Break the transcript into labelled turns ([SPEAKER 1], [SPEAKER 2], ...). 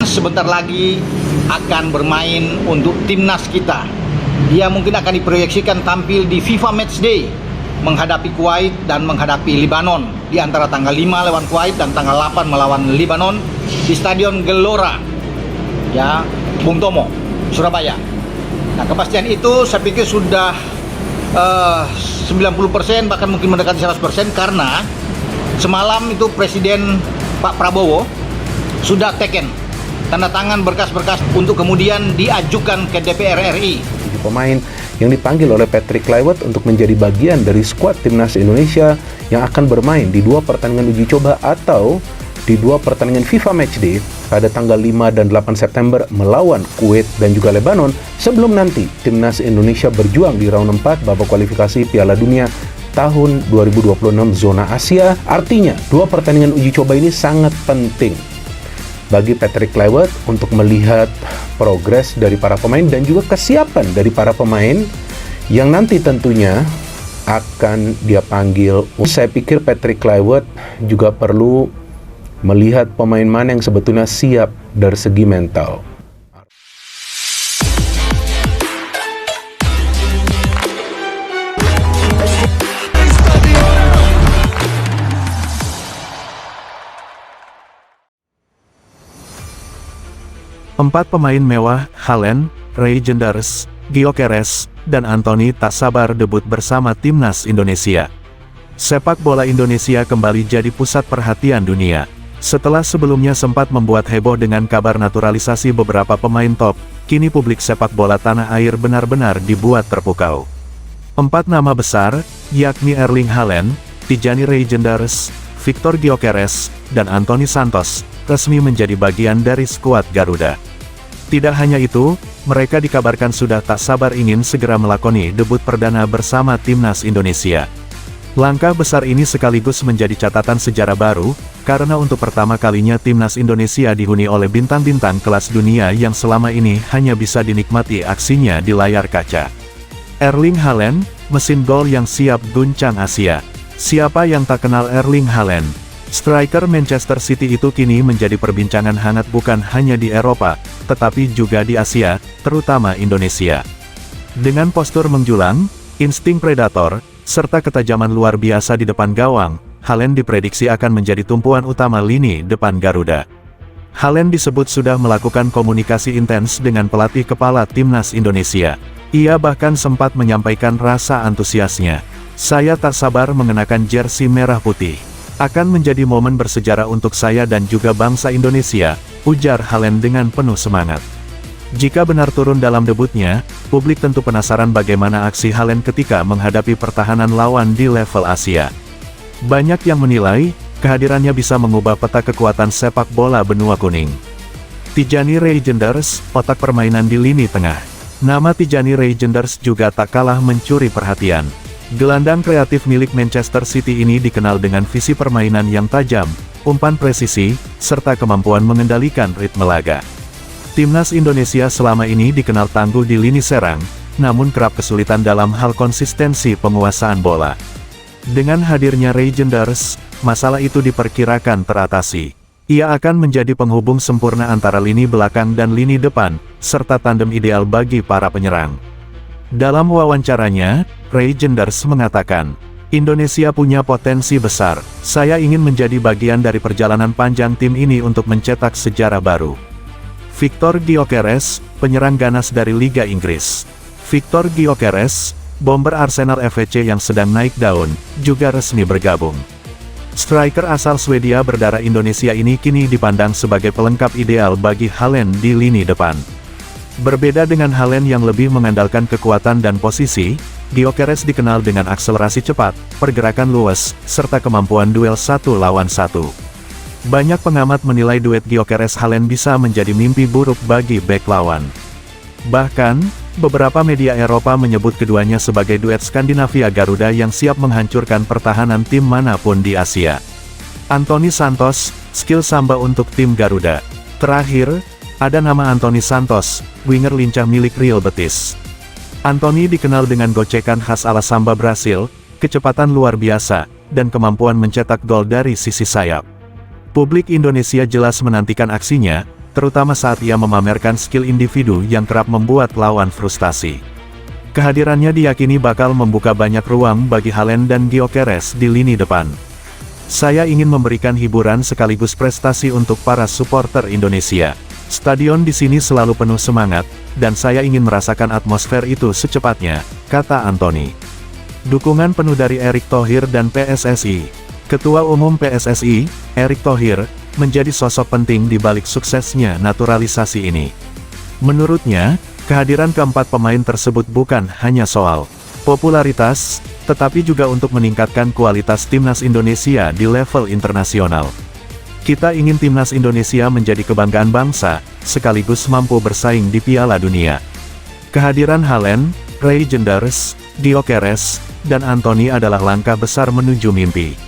[SPEAKER 1] sebentar lagi akan bermain untuk timnas kita. Dia mungkin akan diproyeksikan tampil di FIFA Matchday menghadapi Kuwait dan menghadapi Lebanon di antara tanggal 5 lawan Kuwait dan tanggal 8 melawan Lebanon di Stadion Gelora, ya, Bung Tomo, Surabaya. Nah, kepastian itu saya pikir sudah 90%, bahkan mungkin mendekati 100%, karena semalam itu Presiden Pak Prabowo sudah tanda tangan berkas-berkas untuk kemudian diajukan ke DPR RI.
[SPEAKER 2] Pemain yang dipanggil oleh Patrick Kluivert untuk menjadi bagian dari skuad timnas Indonesia yang akan bermain di 2 pertandingan uji coba atau di 2 pertandingan FIFA Matchday pada tanggal 5 dan 8 September melawan Kuwait dan juga Lebanon, sebelum nanti timnas Indonesia berjuang di round 4 babak kualifikasi Piala Dunia tahun 2026 zona Asia. Artinya 2 pertandingan uji coba ini sangat penting bagi Patrick Kluivert untuk melihat progres dari para pemain dan juga kesiapan dari para pemain yang nanti tentunya akan dia panggil. Saya pikir Patrick Kluivert juga perlu melihat pemain mana yang sebetulnya siap dari segi mental.
[SPEAKER 3] Empat pemain mewah, Haaland, Reijnders, Gyökeres, dan Antony tak sabar debut bersama timnas Indonesia. Sepak bola Indonesia kembali jadi pusat perhatian dunia. Setelah sebelumnya sempat membuat heboh dengan kabar naturalisasi beberapa pemain top, kini publik sepak bola tanah air benar-benar dibuat terpukau. 4 nama besar, yakni Erling Haaland, Tijani Reijnders, Victor Gyökeres, dan Anthony Santos, resmi menjadi bagian dari skuad Garuda. Tidak hanya itu, mereka dikabarkan sudah tak sabar ingin segera melakoni debut perdana bersama timnas Indonesia. Langkah besar ini sekaligus menjadi catatan sejarah baru, karena untuk pertama kalinya timnas Indonesia dihuni oleh bintang-bintang kelas dunia yang selama ini hanya bisa dinikmati aksinya di layar kaca. Erling Haaland, mesin gol yang siap guncang Asia. Siapa yang tak kenal Erling Haaland? Striker Manchester City itu kini menjadi perbincangan hangat bukan hanya di Eropa, tetapi juga di Asia, terutama Indonesia. Dengan postur menjulang, insting predator, serta ketajaman luar biasa di depan gawang, Haaland diprediksi akan menjadi tumpuan utama lini depan Garuda. Haaland disebut sudah melakukan komunikasi intens dengan pelatih kepala timnas Indonesia. Ia bahkan sempat menyampaikan rasa antusiasnya. "Saya tak sabar mengenakan jersey merah putih. Akan menjadi momen bersejarah untuk saya dan juga bangsa Indonesia," ujar Haaland dengan penuh semangat. Jika benar turun dalam debutnya, publik tentu penasaran bagaimana aksi Haaland ketika menghadapi pertahanan lawan di level Asia. Banyak yang menilai, kehadirannya bisa mengubah peta kekuatan sepak bola benua kuning. Tijani Reijnders, otak permainan di lini tengah. Nama Tijani Reijnders juga tak kalah mencuri perhatian. Gelandang kreatif milik Manchester City ini dikenal dengan visi permainan yang tajam, umpan presisi, serta kemampuan mengendalikan ritme laga. Timnas Indonesia selama ini dikenal tangguh di lini serang, namun kerap kesulitan dalam hal konsistensi penguasaan bola. Dengan hadirnya Reijnders, masalah itu diperkirakan teratasi. Ia akan menjadi penghubung sempurna antara lini belakang dan lini depan, serta tandem ideal bagi para penyerang. Dalam wawancaranya, Reijnders mengatakan, "Indonesia punya potensi besar. Saya ingin menjadi bagian dari perjalanan panjang tim ini untuk mencetak sejarah baru." Victor Gyökeres, penyerang ganas dari Liga Inggris. Victor Gyökeres, bomber Arsenal FC yang sedang naik daun, juga resmi bergabung. Striker asal Swedia berdarah Indonesia ini kini dipandang sebagai pelengkap ideal bagi Haaland di lini depan. Berbeda dengan Haaland yang lebih mengandalkan kekuatan dan posisi, Gyökeres dikenal dengan akselerasi cepat, pergerakan luas, serta kemampuan duel 1 lawan 1. Banyak pengamat menilai duet Gyökeres-Haaland bisa menjadi mimpi buruk bagi bek lawan. Bahkan, beberapa media Eropa menyebut keduanya sebagai duet Skandinavia Garuda yang siap menghancurkan pertahanan tim manapun di Asia. Anthony Santos, skill samba untuk tim Garuda. Terakhir, ada nama Anthony Santos, winger lincah milik Real Betis. Anthony dikenal dengan gocekan khas ala samba Brasil, kecepatan luar biasa, dan kemampuan mencetak gol dari sisi sayap. Publik Indonesia jelas menantikan aksinya, terutama saat ia memamerkan skill individu yang kerap membuat lawan frustasi. Kehadirannya diyakini bakal membuka banyak ruang bagi Haaland dan Gyökeres di lini depan. Saya ingin memberikan hiburan sekaligus prestasi untuk para supporter Indonesia. Stadion di sini selalu penuh semangat, dan saya ingin merasakan atmosfer itu secepatnya, kata Anthony. Dukungan penuh dari Erick Thohir dan PSSI. Ketua Umum PSSI, Erick Thohir, menjadi sosok penting di balik suksesnya naturalisasi ini. Menurutnya, kehadiran keempat pemain tersebut bukan hanya soal popularitas, tetapi juga untuk meningkatkan kualitas timnas Indonesia di level internasional. Kita ingin timnas Indonesia menjadi kebanggaan bangsa, sekaligus mampu bersaing di Piala Dunia. Kehadiran Haaland, Genders, Gyökeres, dan Anthony adalah langkah besar menuju mimpi.